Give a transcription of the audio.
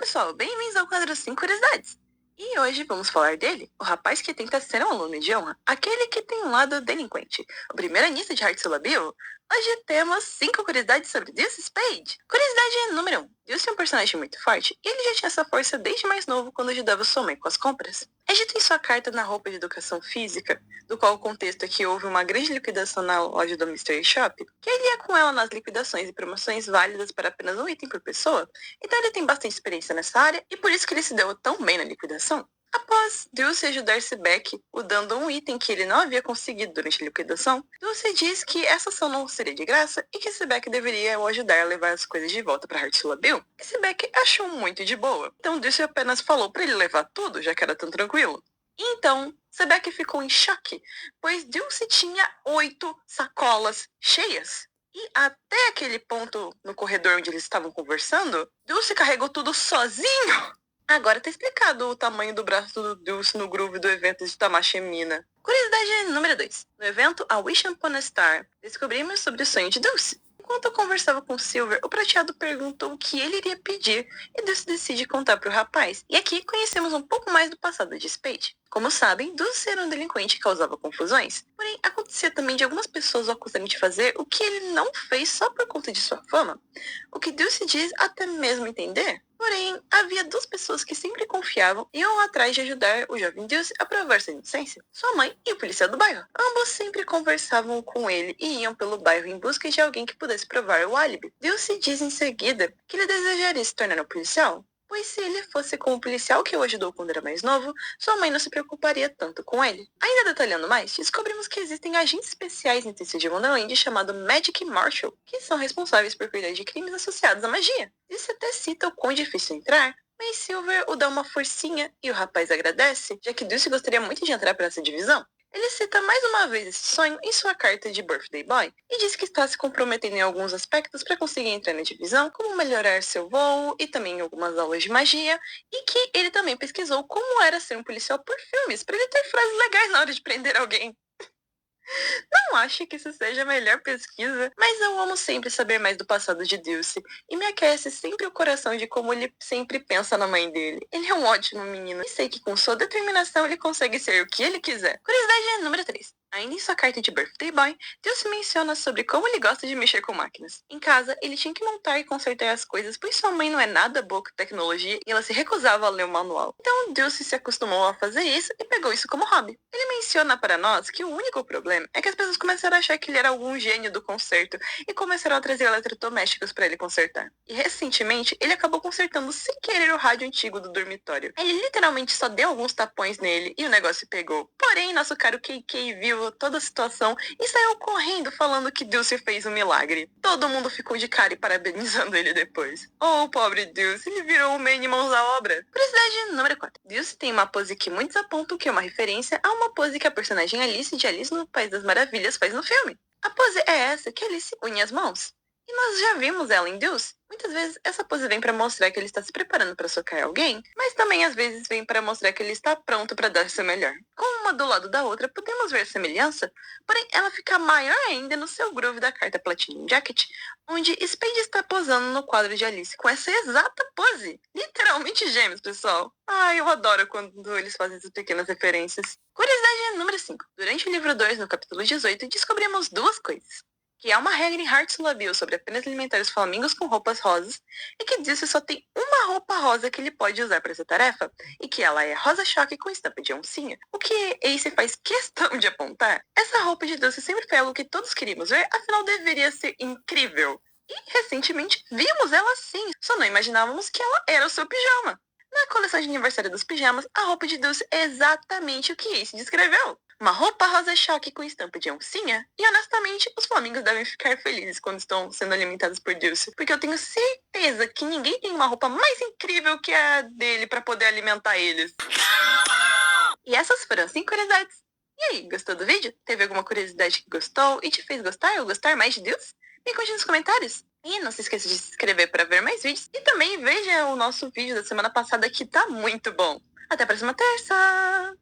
pessoal, bem-vindos ao quadro 5 Curiosidades. E hoje vamos falar dele, o rapaz que tenta ser um aluno de honra, aquele que tem um lado delinquente, o primeiro-ministro de Hartzella Bill. Hoje temos 5 curiosidades sobre Deuce Spade. Curiosidade número 1. Deuce é um personagem muito forte e ele já tinha essa força desde mais novo quando ajudava sua mãe com as compras. É dito em sua carta na roupa de educação física, do qual o contexto é que houve uma grande liquidação na loja do Mystery Shop, que ele ia com ela nas liquidações e promoções válidas para apenas um item por pessoa. Então ele tem bastante experiência nessa área e por isso que ele se deu tão bem na liquidação. Após Dulce ajudar Sebeck, o dando um item que ele não havia conseguido durante a liquidação, Dulce diz que essa ação não seria de graça e que Sebeck deveria o ajudar a levar as coisas de volta para Hartzella Bill, que Sebeck achou muito de boa. Então Dulce apenas falou para ele levar tudo, já que era tão tranquilo. Então, Sebeck ficou em choque, pois Dulce tinha 8 sacolas cheias. E até aquele ponto no corredor onde eles estavam conversando, Dulce carregou tudo sozinho. Agora tá explicado o tamanho do braço do Dulce no groove do evento de Tamashi Mina. Curiosidade número 2. No evento A Wish Upon a Star, descobrimos sobre o sonho de Dulce. Enquanto eu conversava com Silver, o prateado perguntou o que ele iria pedir e Dulce decide contar pro rapaz. E aqui conhecemos um pouco mais do passado de Spade. Como sabem, Dulce era um delinquente que causava confusões, porém acontecia também de algumas pessoas o acusarem de fazer o que ele não fez só por conta de sua fama. O que Dulce diz até mesmo entender. Porém, havia 2 pessoas que sempre confiavam e iam atrás de ajudar o jovem Dulce a provar sua inocência. Sua mãe e o policial do bairro. Ambos sempre conversavam com ele e iam pelo bairro em busca de alguém que pudesse provar o álibi. Dulce diz em seguida que ele desejaria se tornar um policial, pois se ele fosse como o policial que o ajudou quando era mais novo, sua mãe não se preocuparia tanto com ele. Ainda detalhando mais, descobrimos que existem agentes especiais em TC de Wonderland chamado Magic Marshal, que são responsáveis por cuidar de crimes associados à magia. Isso até cita o quão difícil entrar, mas Silver o dá uma forcinha e o rapaz agradece, já que Dulce gostaria muito de entrar para essa divisão. Ele cita mais uma vez esse sonho em sua carta de Birthday Boy e diz que está se comprometendo em alguns aspectos para conseguir entrar na divisão, como melhorar seu voo e também algumas aulas de magia, e que ele também pesquisou como era ser um policial por filmes, para ele ter frases legais na hora de prender alguém. Não acho que isso seja a melhor pesquisa, mas eu amo sempre saber mais do passado de Dulce, e me aquece sempre o coração de como ele sempre pensa na mãe dele. Ele é um ótimo menino, e sei que com sua determinação ele consegue ser o que ele quiser. Curiosidade número 3. Ainda em sua carta de Birthday Boy, Dulce menciona sobre como ele gosta de mexer com máquinas. Em casa, ele tinha que montar e consertar as coisas, pois sua mãe não é nada boa com tecnologia e ela se recusava a ler o manual. Então, Dulce se acostumou a fazer isso e pegou isso como hobby. Ele menciona para nós que o único problema é que as pessoas começaram a achar que ele era algum gênio do conserto e começaram a trazer eletrodomésticos para ele consertar. E recentemente, ele acabou consertando sem querer o rádio antigo do dormitório. Ele literalmente só deu alguns tapões nele e o negócio pegou. Porém, nosso caro KK viu toda a situação e saiu correndo falando que Dulce fez um milagre. Todo mundo ficou de cara e parabenizando ele depois. Oh, pobre Dulce, ele virou uma em mãos à obra. Curiosidade número 4. Dulce tem uma pose que muitos apontam que é uma referência a uma pose que a personagem Alice de Alice no País das Maravilhas faz no filme. A pose é essa que Alice une as mãos. E nós já vimos ela em Deuce. Muitas vezes essa pose vem para mostrar que ele está se preparando para socar alguém, mas também às vezes vem para mostrar que ele está pronto para dar seu melhor. Com uma do lado da outra, podemos ver a semelhança, porém ela fica maior ainda no seu groove da carta Platinum Jacket, onde Spade está posando no quadro de Alice com essa exata pose. Literalmente gêmeos, pessoal. Ai, eu adoro quando eles fazem essas pequenas referências. Curiosidade número 5. Durante o livro 2, no capítulo 18, descobrimos 2 coisas. Que há uma regra em Hartzella Bill sobre apenas alimentar os flamingos com roupas rosas, e que Dulce só tem uma roupa rosa que ele pode usar para essa tarefa, e que ela é rosa choque com estampa de oncinha. O que Ace faz questão de apontar, essa roupa de Dulce sempre foi algo que todos queríamos ver, afinal deveria ser incrível. E recentemente vimos ela sim, só não imaginávamos que ela era o seu pijama. Na coleção de aniversário dos pijamas, a roupa de Dulce é exatamente o que Ace descreveu. Uma roupa rosa choque com estampa de oncinha. E honestamente, os flamingos devem ficar felizes quando estão sendo alimentados por Dulce, porque eu tenho certeza que ninguém tem uma roupa mais incrível que a dele para poder alimentar eles. E essas foram as 5 curiosidades. E aí, gostou do vídeo? Teve alguma curiosidade que gostou e te fez gostar ou gostar mais de Dulce? Me conte nos comentários. E não se esqueça de se inscrever para ver mais vídeos. E também veja o nosso vídeo da semana passada que tá muito bom. Até a próxima terça!